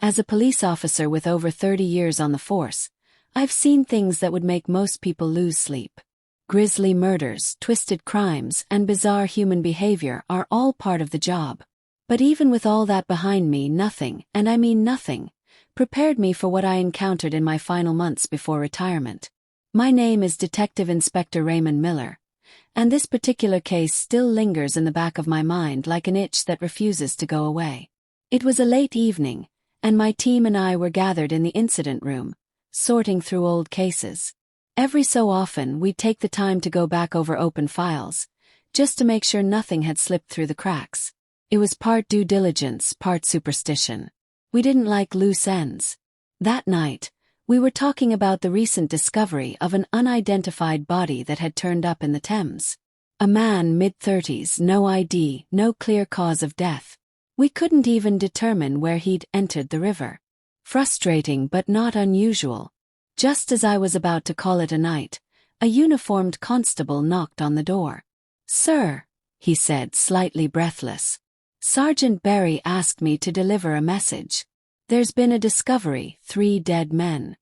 As a police officer with over 30 years on the force, I've seen things that would make most people lose sleep. Grisly murders, twisted crimes, and bizarre human behavior are all part of the job. But even with all that behind me, nothing, and I mean nothing, prepared me for what I encountered in my final months before retirement. My name is Detective Inspector Raymond Miller, and this particular case still lingers in the back of my mind like an itch that refuses to go away. It was a late evening, and my team and I were gathered in the incident room, sorting through old cases. Every so often we'd take the time to go back over open files, just to make sure nothing had slipped through the cracks. It was part due diligence, part superstition. We didn't like loose ends. That night, we were talking about the recent discovery of an unidentified body that had turned up in the Thames. A man mid-30s, no ID, no clear cause of death. We couldn't even determine where he'd entered the river. Frustrating but not unusual. Just as I was about to call it a night, a uniformed constable knocked on the door. "Sir," he said, slightly breathless. "Sergeant Barry asked me to deliver a message. There's been a discovery, 3 dead men.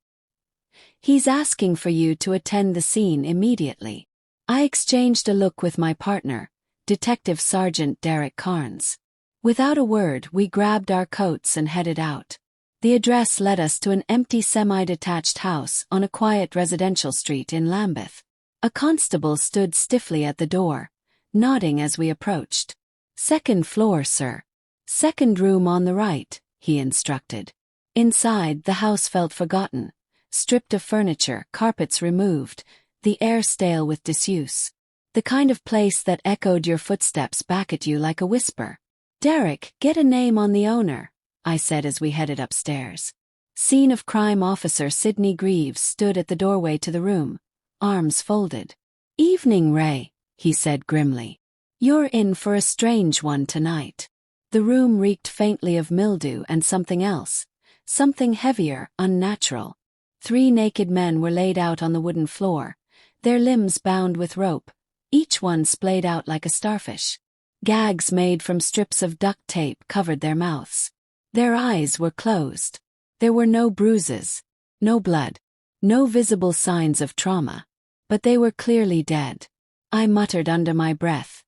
He's asking for you to attend the scene immediately." I exchanged a look with my partner, Detective Sergeant Derek Carnes. Without a word, we grabbed our coats and headed out. The address led us to an empty semi-detached house on a quiet residential street in Lambeth. A constable stood stiffly at the door, nodding as we approached. "Second floor, sir. Second room on the right," he instructed. Inside, the house felt forgotten, stripped of furniture, carpets removed, the air stale with disuse. The kind of place that echoed your footsteps back at you like a whisper. "Derek, get a name on the owner," I said as we headed upstairs. Scene of crime officer Sidney Greaves stood at the doorway to the room, arms folded. "Evening, Ray," he said grimly. "You're in for a strange one tonight." The room reeked faintly of mildew and something else, something heavier, unnatural. 3 naked men were laid out on the wooden floor, their limbs bound with rope, each one splayed out like a starfish. Gags made from strips of duct tape covered their mouths. Their eyes were closed. There were no bruises, no blood, no visible signs of trauma. But they were clearly dead. I muttered under my breath.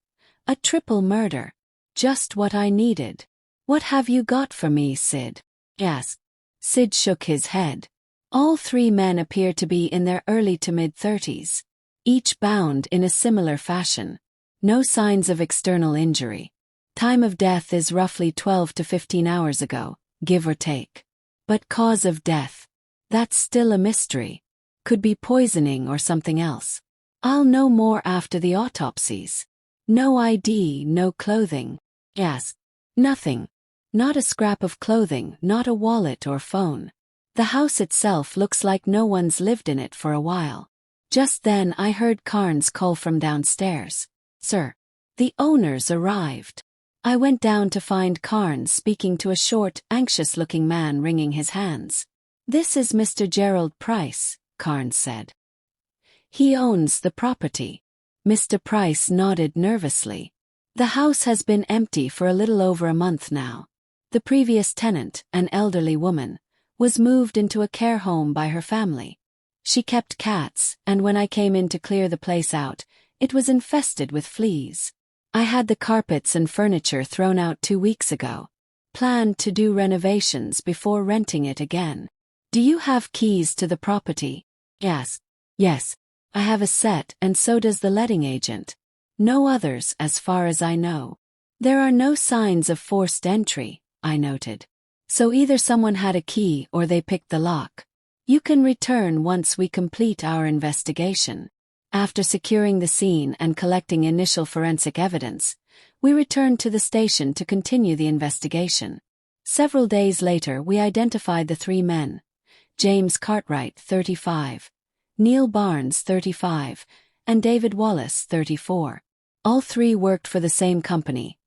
"A triple murder. Just what I needed." "What have you got for me, Sid?" asked. Sid shook his head. All 3 men appeared to be in their early to mid-30s, each bound in a similar fashion. No signs of external injury. Time of death is roughly 12 to 15 hours ago, give or take. But cause of death? That's still a mystery. Could be poisoning or something else. I'll know more after the autopsies. No ID, no clothing. Yes. Nothing. Not a scrap of clothing, not a wallet or phone. The house itself looks like no one's lived in it for a while. Just then I heard Carnes call from downstairs. "Sir, the owners arrived." I went down to find Carnes speaking to a short, anxious-looking man wringing his hands. "This is Mr. Gerald Price," Carnes said. "He owns the property." Mr. Price nodded nervously. "The house has been empty for a little over a month now. The previous tenant, an elderly woman, was moved into a care home by her family. She kept cats, and when I came in to clear the place out, it was infested with fleas. I had the carpets and furniture thrown out 2 weeks ago. Planned to do renovations before renting it again." "Do you have keys to the property?" "Yes. Yes. I have a set, and so does the letting agent. No others as far as I know." "There are no signs of forced entry," I noted. "So either someone had a key or they picked the lock. You can return once we complete our investigation." After securing the scene and collecting initial forensic evidence, we returned to the station to continue the investigation. Several days later we identified the 3 men. James Cartwright, 35, Neil Barnes, 35, and David Wallace, 34. All 3 worked for the same company,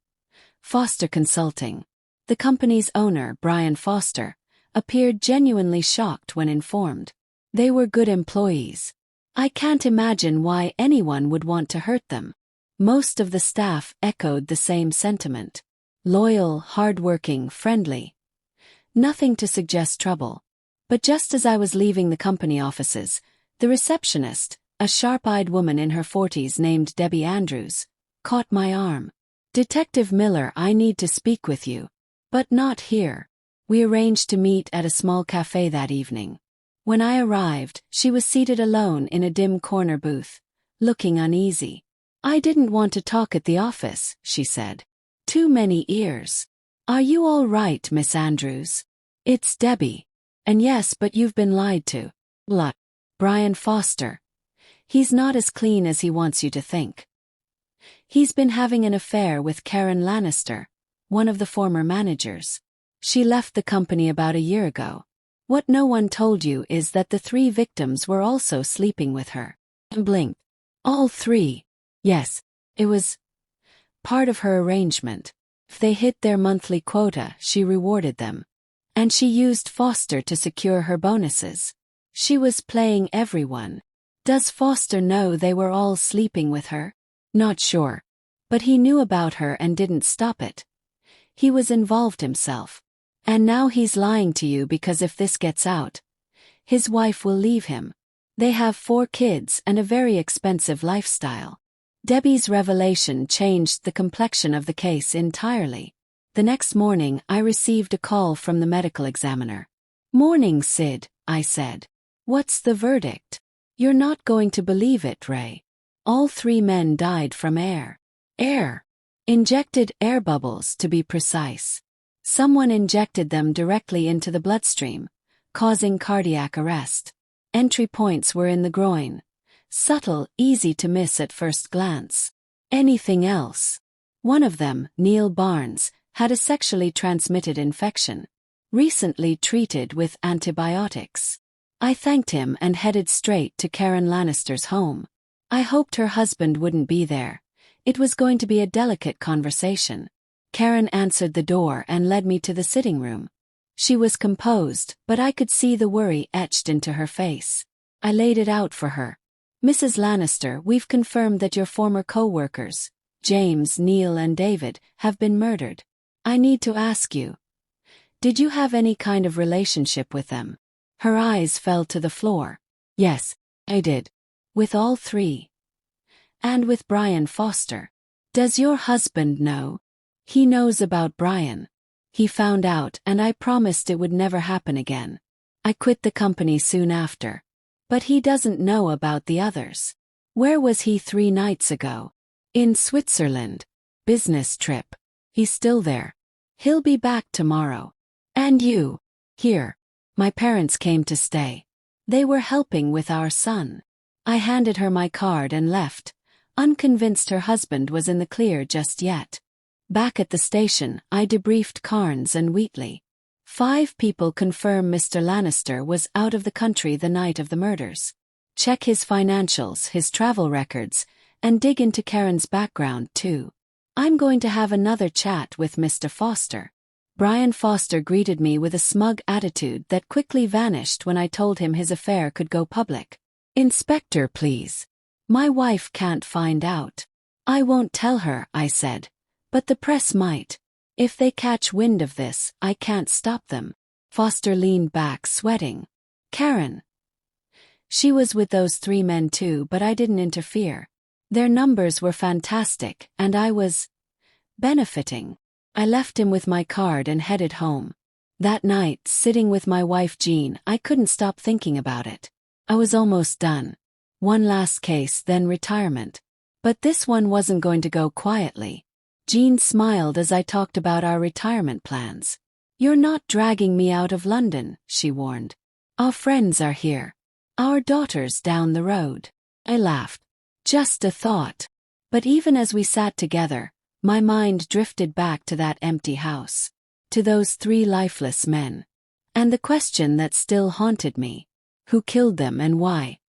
Foster Consulting. The company's owner, Brian Foster, appeared genuinely shocked when informed. They were good employees. I can't imagine why anyone would want to hurt them. Most of the staff echoed the same sentiment. Loyal, hardworking, friendly. Nothing to suggest trouble. But just as I was leaving the company offices, the receptionist, a sharp-eyed woman in her 40s named Debbie Andrews, caught my arm. "Detective Miller, I need to speak with you." "But not here." We arranged to meet at a small cafe that evening. When I arrived, she was seated alone in a dim corner booth, looking uneasy. "I didn't want to talk at the office," she said. "Too many ears." "Are you all right, Miss Andrews?" "It's Debbie." "And yes, but you've been lied to." "Blah. Brian Foster. He's not as clean as he wants you to think. He's been having an affair with Karen Lannister, one of the former managers. She left the company about a year ago. What no one told you is that the 3 victims were also sleeping with her." Blink. "All 3? "Yes. It was part of her arrangement. If they hit their monthly quota, she rewarded them. And she used Foster to secure her bonuses. She was playing everyone." "Does Foster know they were all sleeping with her?" "Not sure. But he knew about her and didn't stop it. He was involved himself. And now he's lying to you because if this gets out, his wife will leave him. They have 4 kids and a very expensive lifestyle." Debbie's revelation changed the complexion of the case entirely. The next morning, I received a call from the medical examiner. "Morning, Sid," I said. "What's the verdict?" "You're not going to believe it, Ray. All 3 men died from air. Injected air bubbles, to be precise. Someone injected them directly into the bloodstream, causing cardiac arrest. Entry points were in the groin. Subtle, easy to miss at first glance. Anything else? One of them, Neil Barnes, had a sexually transmitted infection, recently treated with antibiotics. I thanked him and headed straight to Karen Lannister's home. I hoped her husband wouldn't be there. It was going to be a delicate conversation. Karen answered the door and led me to the sitting room. She was composed, but I could see the worry etched into her face. I laid it out for her. "Mrs. Lannister, we've confirmed that your former co-workers, James, Neil and David, have been murdered. I need to ask you, did you have any kind of relationship with them?" Her eyes fell to the floor. "Yes, I did. With all 3. And with Brian Foster." "Does your husband know?" "He knows about Brian. He found out and I promised it would never happen again. I quit the company soon after. But he doesn't know about the others." "Where was he 3 nights ago?" "In Switzerland. Business trip. He's still there. He'll be back tomorrow." "And you?" "Here. My parents came to stay. They were helping with our son." I handed her my card and left, unconvinced her husband was in the clear just yet. Back at the station, I debriefed Carnes and Wheatley. 5 people confirm Mr. Lannister was out of the country the night of the murders. Check his financials, his travel records, and dig into Karen's background too. I'm going to have another chat with Mr. Foster. Brian Foster greeted me with a smug attitude that quickly vanished when I told him his affair could go public. "Inspector, please. My wife can't find out." "I won't tell her," I said. "But the press might. If they catch wind of this, I can't stop them." Foster leaned back, sweating. "Karen. She was with those 3 men too, but I didn't interfere. Their numbers were fantastic, and I was benefiting." I left him with my card and headed home. That night, sitting with my wife Jean, I couldn't stop thinking about it. I was almost done. One last case, then retirement. But this one wasn't going to go quietly. Jean smiled as I talked about our retirement plans. "You're not dragging me out of London," she warned. "Our friends are here. Our daughter's down the road." I laughed. Just a thought. But even as we sat together, my mind drifted back to that empty house, to those 3 lifeless men. And the question that still haunted me: who killed them and why?